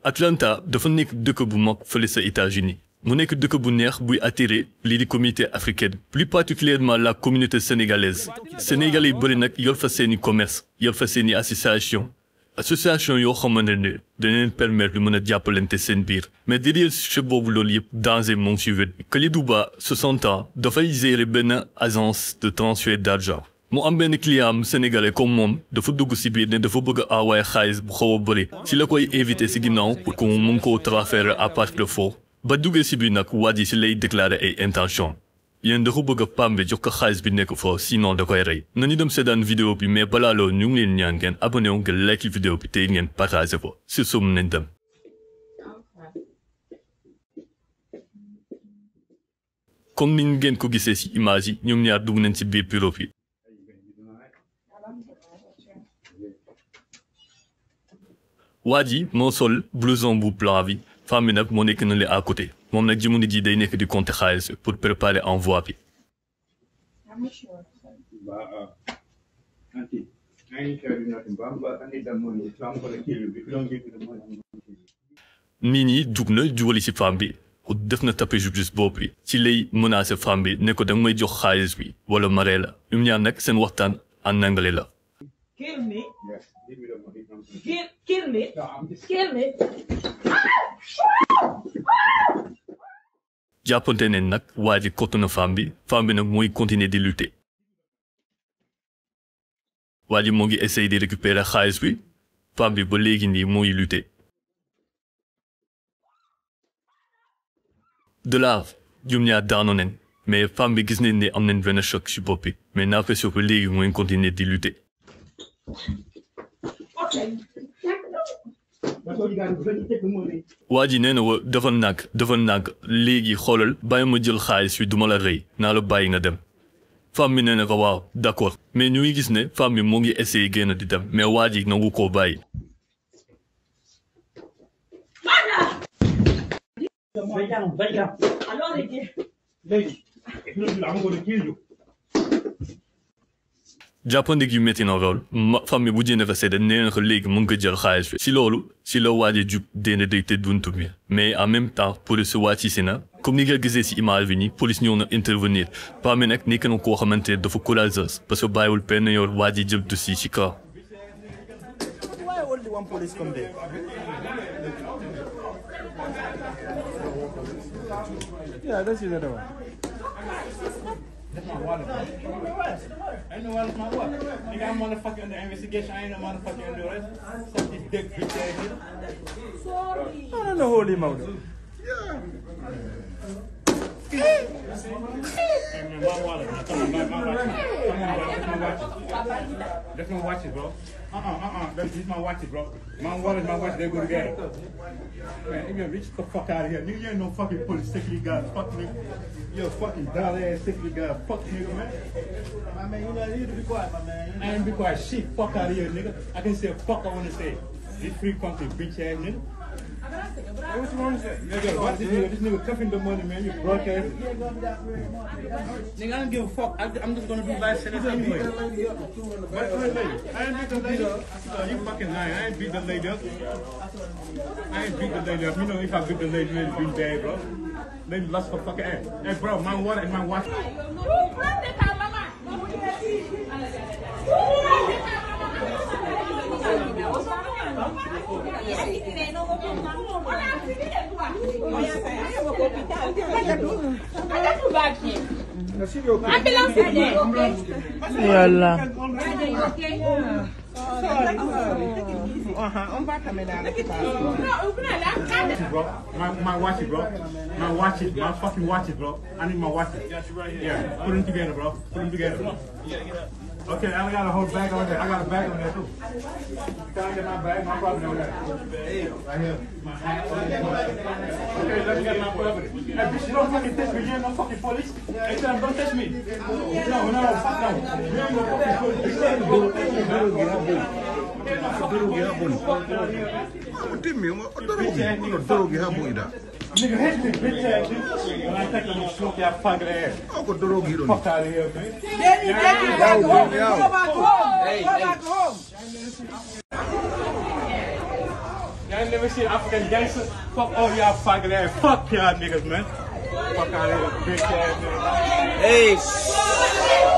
Atlanta dafa nekk dëkk bu mag fële sa États-Unis mu nekk dëkk bu neex buy attirer lii di communauté africaine plus particulièrement la communauté sénégalaise sénégalais yi bëri nag yor fa seeni commerce yor fa seeni association yoo xamante ne dañ leen permettre lu mën a jàppalante seen biir mais derrière ce boobu loolu yëpp danger moo ngi ci wet Kalidou Ba 60 ans dafay gérer benn agence de transfert d'argent mu am benn client am sénégalais comme moom dafa dugg ci biir ne dafa bëgg a envoyer xaalis bu xaw a bëri ci la koy invité ci ginnaaw pour que mu mën koo transférer à partir de foofu ba duggee ci biir nag waa ji ci lay déclarer ay intention yéen dafa bëgg a pam bi jox ko xaalis bi nekk foofu sinon da koy rey nañu dem seetaan vidéo bi mais balaa loolu ñu ngi leen ñaan ngeen abonné wu ngeen like vidéo bi te ngeen partagé ko sur ce mën nañ dem. comme ni ngeen ko gisee ci image yi ñoom ñaar dugg nañ ci biir bureau bi. waa ji moo sol blouson bu blanc bi femme bi nag moo nekk na le à côté moom nag jamono ji day nekk di compter xaalis pour préparer envoi bi. nit ñi jug na jubali ci femme bi def na tapé justice boobu bi ci lay menacer femme bi ne ko danga may jox xaalis bi wala ma rey la ñoom ñaar nag seen waxtaan en anglais la. Kill me. Yes. Kill me. Kill me. jàppante ne nag waa ji kottu na femme bi nag mooy continuer di lutter. waa ji moo ngi essayer de récupérer xaalis bi femme bi ba léegi nii mooy lutter. de là ñoom ñaar daanu nañ mais femme bi gis nañ ne am nañ benn choc ci bopp bi mais naa fa ba léegi mooy continuer di lutter. waa ji nee na wa dafa nag léegi xoolal bàyyi ma jël xaalis bi duma la rëy naa la bàyyi nga dem femme bi nee na ko waaw d'accord mais ñu ngi gis ne femme bi moo ngi essayer génn di dem mais waa ji nangu koo bàyyi. jàppandi gi métti na lool femme bi bu jëndee fa sedda nee na ko léegi mën nga jël xaalis bi si loolu si la waaj a jug déedéet day tëj buntu bi mais en même temps police wàcc si na comme ni nga gisee si image bi nii police ñëw na intervenir femme bi nag nekk na koo xamante ne dafa courageuse parce que bàyyiwul benn yoon waaj a jëm si ci kaw. That's my wallet, bro. Ain't no wallet's my wallet. Nigga, I'm motherfucking under investigation. I ain't no motherfucking under arrest. Suck this dick, bitch ass nigga. Sorry. I don't know holy mouth. Yeah. Hey, man, my wallet, man. Come on, my watch. Come on, bro. That's my watch. That's my watch, bro. This is my watch, bro. My wallet, my watch, they go together. Man, nigga, bitch, get the fuck out of here. Nigga, you ain't no fucking police, sickly guy. Fuck nigga. You're a fucking dollar ass sickly guy. Fuck nigga, man. My man, you know, you need to be quiet, my man. I ain't be quiet. Shit, fuck out of here, nigga. I can say fuck I want to say. This free country, bitch ass nigga. Hey, what you want to say? Nigga, watch this nigga. This nigga cuffing the money, man. You broadcast. Nigga, I don't give a fuck. I'm just gonna be live sentence anyway. What lady? I ain't beat the lady up. You fucking lying. I ain't beat the lady up. I ain't beat the lady up. You know, if I beat the lady, it'd be bad, bro. Lady lost her fucking ass. Hey, bro, my water and my watch. Yalla. My watch it, bro. My watch it. My fucking watch it, bro. I need my watch it. Yeah, put them together, bro. Put them together, bro. Okay, I got a whole bag on there. I got a bag on there too. Can I get my bag? My property on there. Right here. Okay, let me get my property. Hey, bitch, you don't fucking touch me. You ain't no fucking police. Hey, tell them, don't touch me. No, fuck no. You ain't no fucking police. You ain't no Nigga, hit me, bitch ass nigga. When I take you to smoke your fucking ass. Fuck out of here, man. Daddy, go back home. Go back home. Y'all never seen African gangster? Fuck all y'all fucking ass. Fuck y'all niggas, man. Fuck out of here, bitch ass niggas. Hey.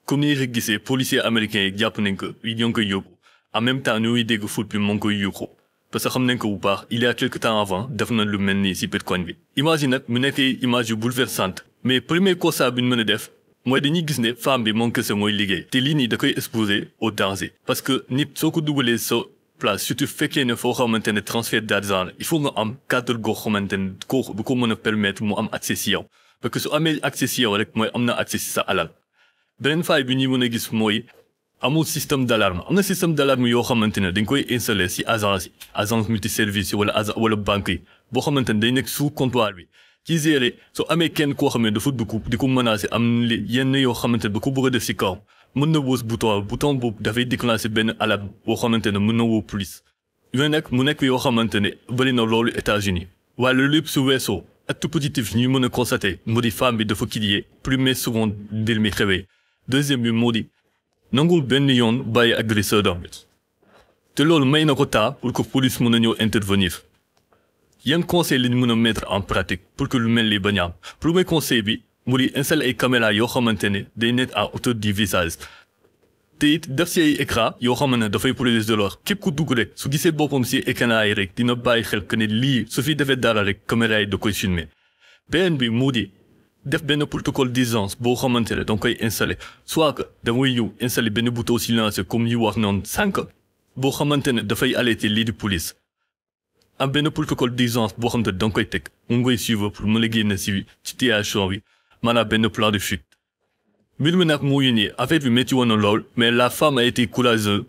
Comme ni rek gisee policiers américains yi jàpp nañ ko ñoo ngi koy yóbbu en même temps ñoo ngi dégg foot bi moo ngi koy yuuxu parce que xam nañ ko bu baax il y a quelque temps avant def na lu mel nii si Bitcoin bi. image yi nag mu nekk image yu bouleversante mais premier constat bi ñu mën a def mooy dañuy gis ne femme bi moom kese mooy liggéey te lii nii da koy exposer au danger parce que nit soo ko dugalee sa place surtout fekkee ne foo xamante ne transfert d'argent il faut nga am cadre goo xamante ne bu ko mën a permettre mu am accès si yow parce que su amee accès si yow rek mooy am na accès si sa alal. beneen faay bi ñuy mën a gis mooy amul système d'alarme am na système d'alarme yoo xamante ne dañ koy installer si agence multiservice yi wala banque yi boo xamante ne day nekk sous comptoir bi ci gérer soo amee kenn koo xam ne dafa dugg di ko menacer am yenn yoo xamante ne ba ko bëgg a def si kaw mën na woo bouton boobu dafay déclencher benn alarme boo xamante ne mën na woo police yooyu nag mu nekk yoo xamante ne bëri na loolu États-Unis waaye loolu lépp su weesoo acte positif ñuy mën a constater moo di femme bi dafa crier premier seconde mbir mi xewee deuxième bi moo di nangul benn yoon bàyyi agresseur dam te loolu may na ko temps pour que police mën a ñëw intervenir yan conseil lañ mën a mettre en pratique pour que lu mel ni bañ a am premier conseil bi mu di installer ay caméra yoo xamante ne day nekk à hauteur du visage te it def si ay écran yoo xamante ne dafay produire de l'or képp ku dugg rek su gisee boppam si écran yi rek dina bàyyi xel que ne lii su fi defee dara rek caméra yi da koy filmer beneen bi mu di def benn protocole d'urgence boo xamante ne danga koy installer soit que damay ñëw installer benn bouton silencieux comme ñu wax noonu sànq boo xamante ne dafay alerter lii di police am benn protocole d'urgence boo xamante ne danga koy teg mu ngi koy suivre pour mën a génn si situation bi maanaam benn plan de fuite. mbir mi nag moo ngi nii affaire bi métti woon na lool mais la femme a été courageuse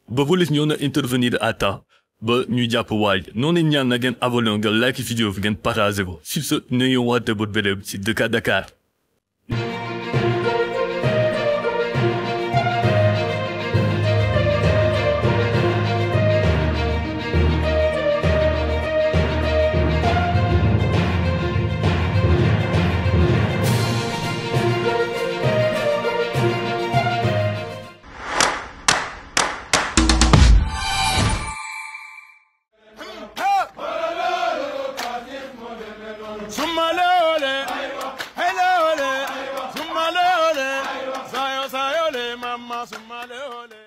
ba police ñëw na intervenir à temps ba ñu jàpp waaj noonu ñaan na ngeen abonné nga like vidéo bi ngeen partagé ko sur ce ne ñu waate bot béréb si Dëkk Dakar. Sumalole, hello, Sumalole, sayo, mama, Sumalole.